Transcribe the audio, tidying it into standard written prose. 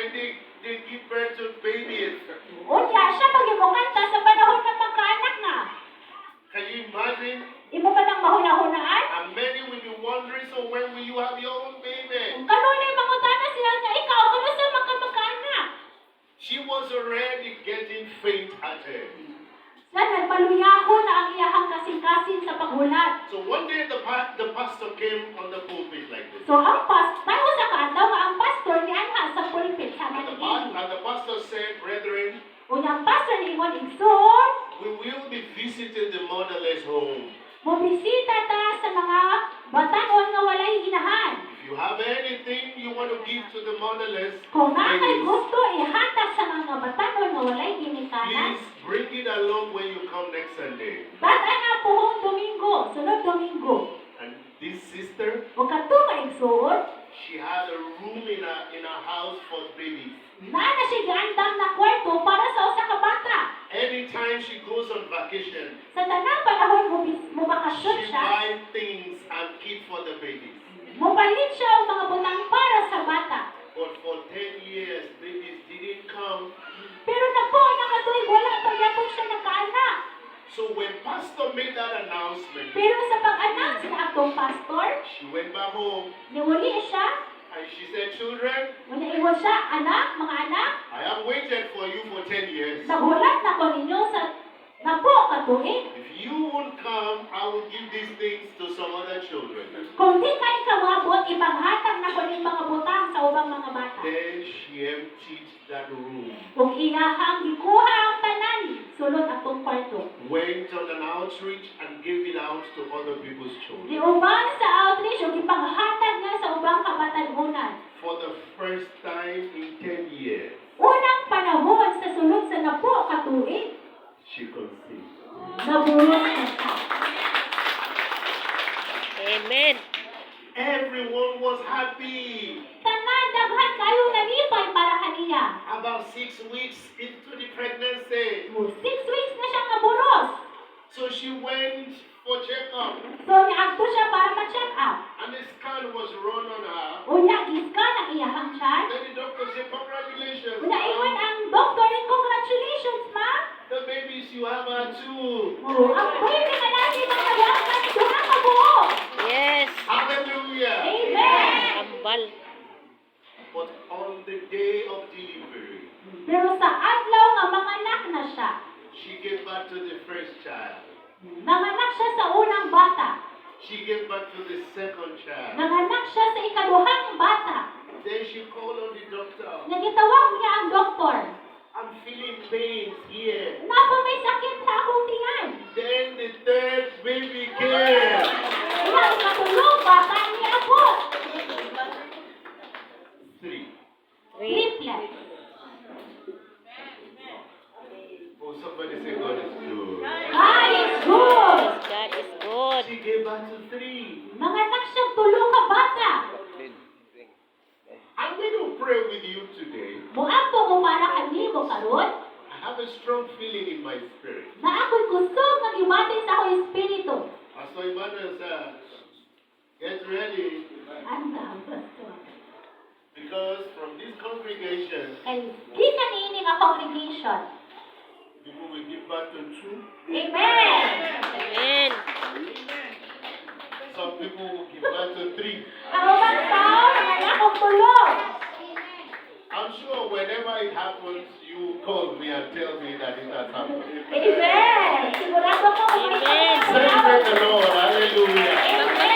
when they give birth to babies. Unya siya pagimukanta sa panahon ng magkaanak na. Can you imagine? Imo ba nang mahuna-hunaan? And many will be wondering, so when will you have your own baby? Kung kanunay mangutana siya nga ikaw, kano sa magkamagkaanak? She was already getting faint-hearted. Siya nagpaluyahon na ang iyahang kasing-kasing sa paghulat. So one day the pastor came on the pulpit like this. So ang tayo sa kaadlaw nga ang pastor ni anha sa pulpit sa And Manila. the pastor said, brethren, Unyang pastor ni Ingon Igsoon, we will be visiting the motherless home. mobisita ta sa mga batanon nga walay inahan. If you have anything you want to give to the motherless, Kung nakay ladies, gusto ihatag sa mga batanon nga walay ginikanan, please bring it along when you come next Sunday. bata na puhong Domingo, sunod Domingo. And this sister, O kato nga Igsoon, she had a room in a house for babies. naa na siya giandam na kwarto para sa usa ka bata. Anytime she goes on vacation, Sa tanang panahon mubakasyon she siya, buys things and kit for the babies. mupalit siya og mga butang para sa bata. But for 10 years, babies didn't come. Pero napo, nakatuig wala pa yapon siya nakaanak. So when pastor made that announcement, Pero sa pag-announce na atong pastor, she went back home niuli siya, and she said, children, naiwan siya, anak, mga anak, I have waited for you for 10 years. nagulat na ko ninyo sa napo katuig. If you won't come, I will give these things to some other children. Kung di kayo kamabot, ipanghatag na ko ning mga butang sa ubang mga bata. Then she emptied that room, Kung iyahang gikuha ang tanan, sulod atong kwarto. went on an outreach and gave it out to other people's children. Giuban sa outreach ug ipanghatag na sa ubang kabatanunan. For the first time in 10 years, Unang panahon sa sulod sa napo katuig, she conceived. nabulos na siya. Amen. Everyone was happy. Tanan daghan kayo nalipay para kaniya. About 6 weeks into the pregnancy, 6 weeks na siya nabulos. so she went for checkup, So niadto siya para ma-check up. and the scan was run on her. Unya giskan ang iyahang tiyan. Then the doctor said, congratulations, Unya ingon ma'am. ang doktor and congratulations ma. The babies you have are two. Ang baby ka natin ang nagwakan duha ka buo. Yes. Hallelujah. Amen. Ambal. But on the day of delivery, Pero sa adlaw nga manganak na siya. she gave birth to the first child. Nanganak siya sa unang bata. She gave birth to the second child. Nanganak siya sa ikaduhang bata. Then she called on the doctor. Nagitawag niya ang doktor. I'm feeling pains here. Napa may sakit sa akong tiyan. Then the third baby came. Ilang katulong bata ni Apo. 3. Triplet. Oh, somebody say God is good. God is good. God is good. She gave birth to 3. Nanganak siyang tulong ka bata. I'm going to pray with you today. Muampo ko para kanimo karon. I have a strong feeling in my spirit. Na ako'y gusto nga ibati sa akong espiritu. Pastor Emmanuel said, get ready, Anda, pastor. because from this congregation, Kay kita niini nga congregation. people will give birth to 2. Amen. Amen. Some people will give birth to 3. Ang ubang tao nanganak og tulong. I'm sure whenever it happens, you call me and tell me that it has happened. Amen. Sigurado ko kung may Amen. Celebrate the Lord. Hallelujah. Amen.